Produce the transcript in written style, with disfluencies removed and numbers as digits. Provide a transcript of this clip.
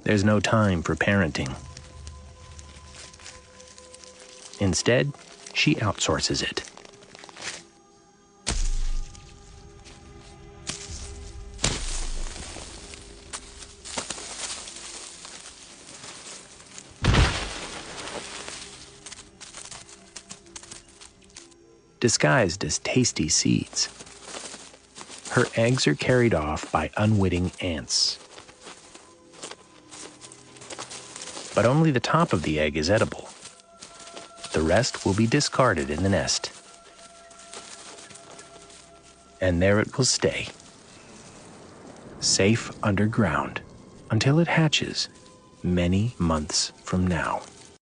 There's no time for parenting. Instead, she outsources it. Disguised as tasty seeds, her eggs are carried off by unwitting ants. But only the top of the egg is edible. The rest will be discarded in the nest. And there it will stay, safe underground, until it hatches many months from now.